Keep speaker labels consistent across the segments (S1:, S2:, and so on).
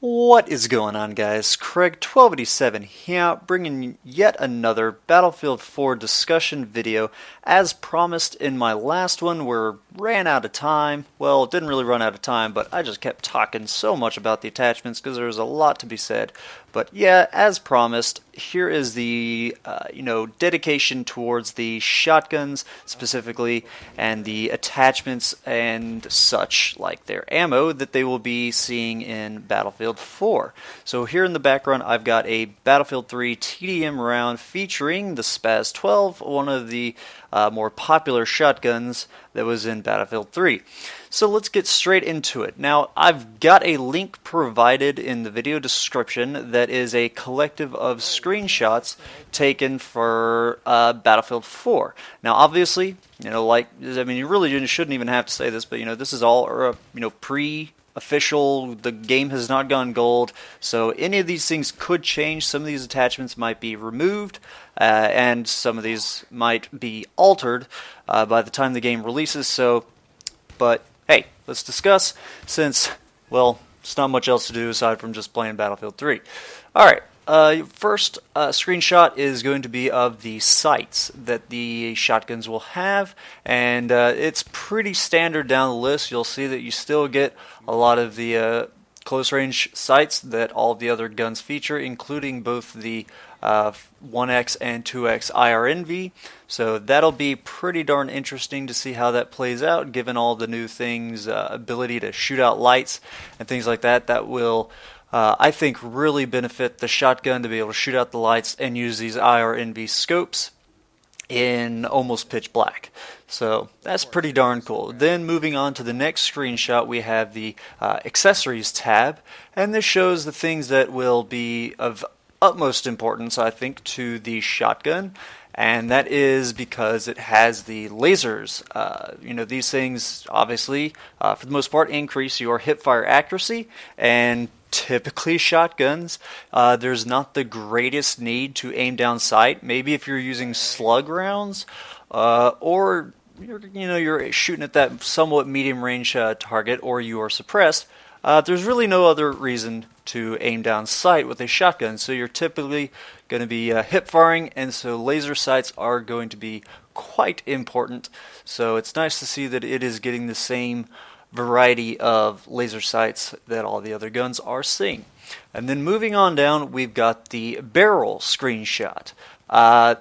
S1: What is going on, guys? Craig 1287 here, bringing yet another Battlefield 4 discussion video. As promised in my last one, we ran out of time. Well, it didn't really run out of time, but I just kept talking so much about the attachments because there was a lot to be said. But yeah, as promised, here is the dedication towards the shotguns specifically, and the attachments and such, like their ammo that they will be seeing in Battlefield 4. So here in the background, I've got a Battlefield 3 TDM round featuring the Spaz 12, one of the more popular shotguns that was in Battlefield 3. So let's get straight into it. Now, I've got a link provided in the video description that is a collective of screenshots taken for Battlefield 4. Now, obviously, you really shouldn't even have to say this, but this is all pre-official. The game has not gone gold, so any of these things could change. Some of these attachments might be removed, and some of these might be altered by the time the game releases. But hey, let's discuss, since, well, it's not much else to do aside from just playing Battlefield 3. Alright, first screenshot is going to be of the sights that the shotguns will have, and it's pretty standard down the list. You'll see that you still get a lot of the close range sights that all of the other guns feature, including both the 1x and 2x IRNV. So that'll be pretty darn interesting to see how that plays out, given all the new things, ability to shoot out lights and things like that. That will, I think, really benefit the shotgun to be able to shoot out the lights and use these IRNV scopes in almost pitch black. So that's pretty darn cool. Then moving on to the next screenshot, we have the accessories tab, and this shows the things that will be of utmost importance, I think, to the shotgun, and that is because it has the lasers. These things obviously, for the most part, increase your hipfire accuracy, and typically shotguns, there's not the greatest need to aim down sight. Maybe if you're using slug rounds, or you're shooting at that somewhat medium range target, or you are suppressed. There's really no other reason to aim down sight with a shotgun, so you're typically going to be hip firing, and so laser sights are going to be quite important. So it's nice to see that it is getting the same variety of laser sights that all the other guns are seeing. And then moving on down, we've got the barrel screenshot.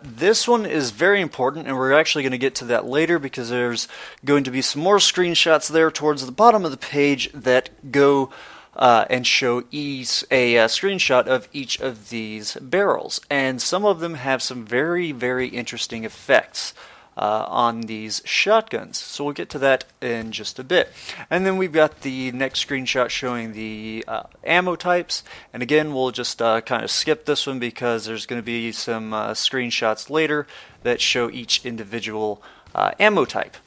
S1: This one is very important, and we're actually going to get to that later because there's going to be some more screenshots there towards the bottom of the page that go and show a screenshot of each of these barrels. And some of them have some very, very interesting effects on these shotguns. So we'll get to that in just a bit. And then we've got the next screenshot showing the ammo types. And again, we'll just kind of skip this one because there's going to be some screenshots later that show each individual ammo type.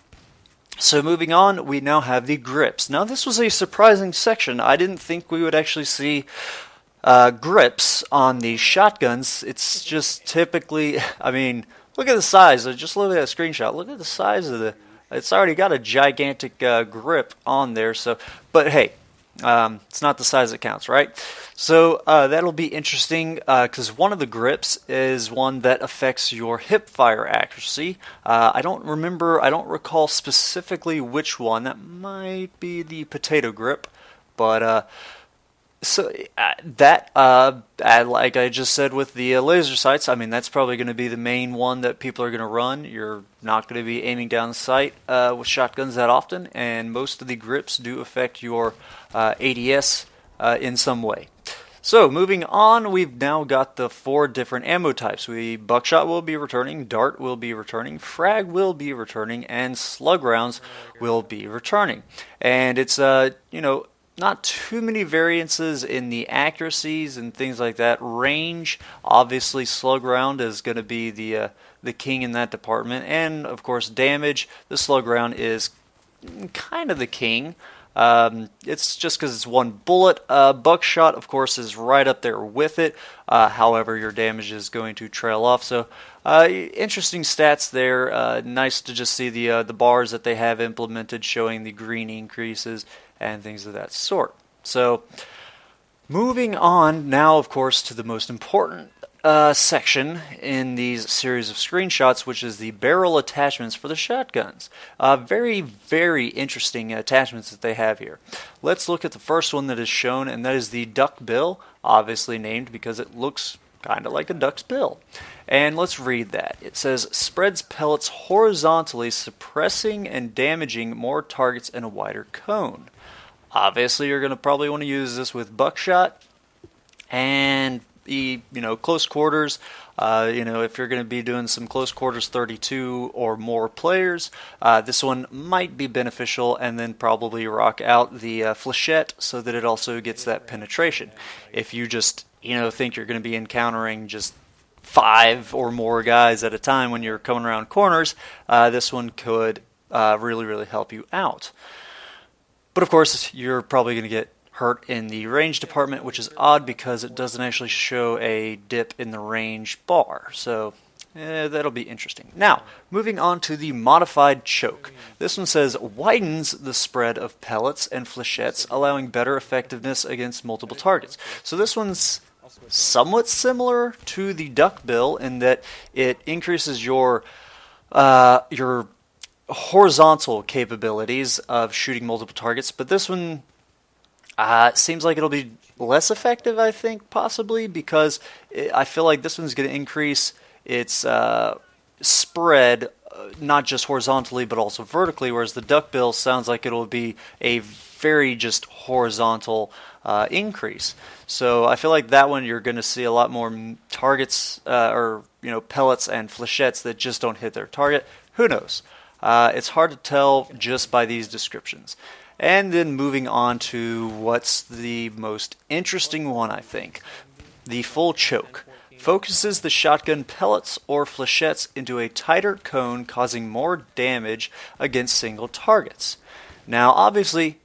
S1: So moving on, we now have the grips. Now this was a surprising section. I didn't think we would actually see grips on these shotguns. It's just typically, look at the size. Just look at that screenshot. Look at the size of the. It's already got a gigantic grip on there. So, but hey, it's not the size that counts, right? So that'll be interesting because one of the grips is one that affects your hip fire accuracy. I don't recall specifically which one. That might be the potato grip, but. Like I just said with the laser sights, that's probably going to be the main one that people are going to run. You're not going to be aiming down sight with shotguns that often, and most of the grips do affect your ADS in some way. So moving on, we've now got the 4 different ammo types. Buckshot will be returning, dart will be returning, frag will be returning, and slug rounds will be returning. And it's not too many variances in the accuracies and things like that. Range, obviously, slug round is going to be the king in that department, and of course, damage. The slug round is kind of the king. It's just because it's one bullet. Buckshot, of course, is right up there with it. However, your damage is going to trail off. So, interesting stats there. Nice to just see the bars that they have implemented showing the green increases and things of that sort. So, Moving on now, of course, to the most important section in these series of screenshots, which is the barrel attachments for the shotguns. Very, very interesting attachments that they have here. Let's look at the first one that is shown, and that is the duck bill, obviously named because it looks kind of like a duck's bill. And let's read that. It says, spreads pellets horizontally, suppressing and damaging more targets in a wider cone. Obviously, you're going to probably want to use this with buckshot and the close quarters. If you're going to be doing some close quarters 32 or more players, this one might be beneficial, and then probably rock out the flechette so that it also gets that penetration. If you just think you're going to be encountering just 5 or more guys at a time when you're coming around corners, this one could really, really help you out. But of course, you're probably going to get hurt in the range department, which is odd because it doesn't actually show a dip in the range bar. So that'll be interesting. Now, moving on to the modified choke. This one says, widens the spread of pellets and flechettes, allowing better effectiveness against multiple targets. So this one's somewhat similar to the duck bill in that it increases your horizontal capabilities of shooting multiple targets, but this one seems like it'll be less effective, I think, possibly, because I feel like this one's going to increase its spread, not just horizontally, but also vertically, whereas the duck bill sounds like it'll be a very just horizontal increase. So I feel like that one you're going to see a lot more targets or pellets and flechettes that just don't hit their target. Who knows? It's hard to tell just by these descriptions. And then moving on to what's the most interesting one, I think. The full choke. Focuses the shotgun pellets or flechettes into a tighter cone, causing more damage against single targets. Now, obviously,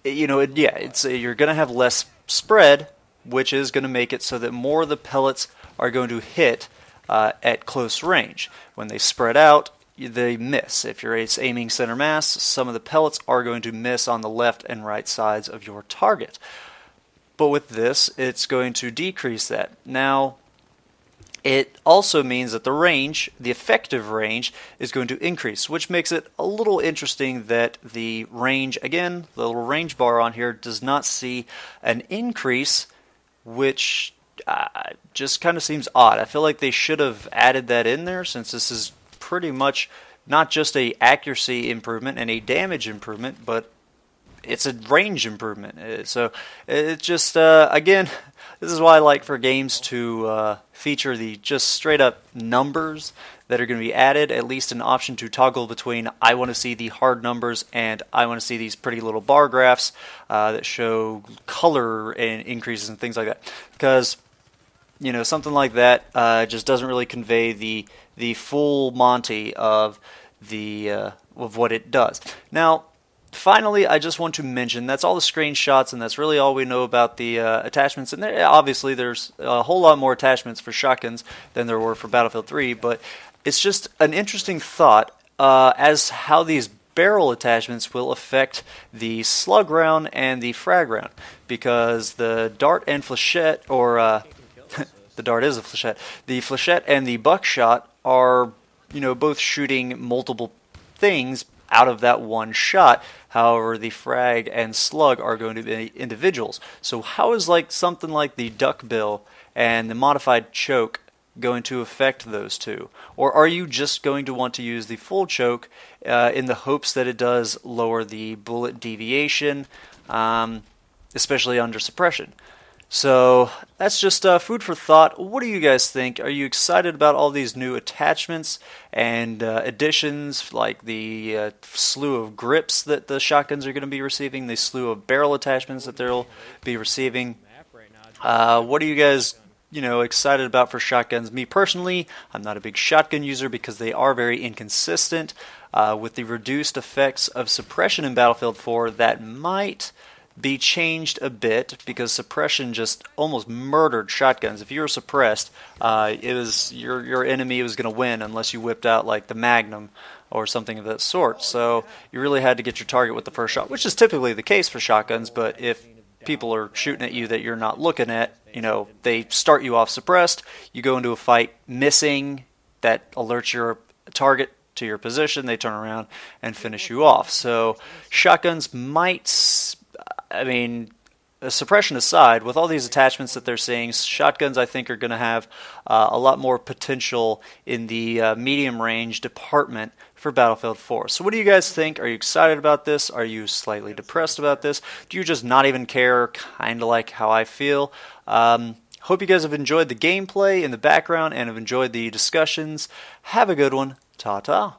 S1: you're going to have less spread, which is going to make it so that more of the pellets are going to hit at close range. When they spread out, they miss. If you're aiming center mass, some of the pellets are going to miss on the left and right sides of your target. But with this, it's going to decrease that. Now, it also means that the range, the effective range, is going to increase, which makes it a little interesting that the range, again, the little range bar on here does not see an increase, which just kind of seems odd. I feel like they should have added that in there, since this is pretty much not just a accuracy improvement and a damage improvement, but it's a range improvement. So it's just, again, this is why I like for games to feature the just straight up numbers that are going to be added, at least an option to toggle between I want to see the hard numbers and I want to see these pretty little bar graphs that show color and increases and things like that. Because something like that just doesn't really convey the full Monty of what it does. Now, finally, I just want to mention that's all the screenshots, and that's really all we know about the attachments. And obviously, there's a whole lot more attachments for shotguns than there were for Battlefield 3, but it's just an interesting thought as how these barrel attachments will affect the slug round and the frag round, because the dart and flechette, or the dart is a flechette. The flechette and the buckshot are, both shooting multiple things out of that one shot. However, the frag and slug are going to be individuals. So how is something like the duck bill and the modified choke going to affect those two? Or are you just going to want to use the full choke in the hopes that it does lower the bullet deviation, especially under suppression? So that's just food for thought. What do you guys think? Are you excited about all these new attachments and additions, like the slew of grips that the shotguns are going to be receiving, the slew of barrel attachments that they'll be receiving? What are you guys excited about for shotguns? Me personally, I'm not a big shotgun user because they are very inconsistent. With the reduced effects of suppression in Battlefield 4, that might be changed a bit, because suppression just almost murdered shotguns. If you were suppressed, it was your enemy was going to win unless you whipped out like the Magnum or something of that sort. So you really had to get your target with the first shot, which is typically the case for shotguns. But if people are shooting at you that you're not looking at. You know, they start you off suppressed, you go into a fight missing, that alerts your target to your position, they turn around and finish you off. So shotguns might, I mean, suppression aside, with all these attachments that they're seeing, shotguns I think are going to have a lot more potential in the medium range department for Battlefield 4. So what do you guys think? Are you excited about this? Are you slightly depressed about this? Do you just not even care, kind of like how I feel? Hope you guys have enjoyed the gameplay in the background and have enjoyed the discussions. Have a good one. Ta-ta.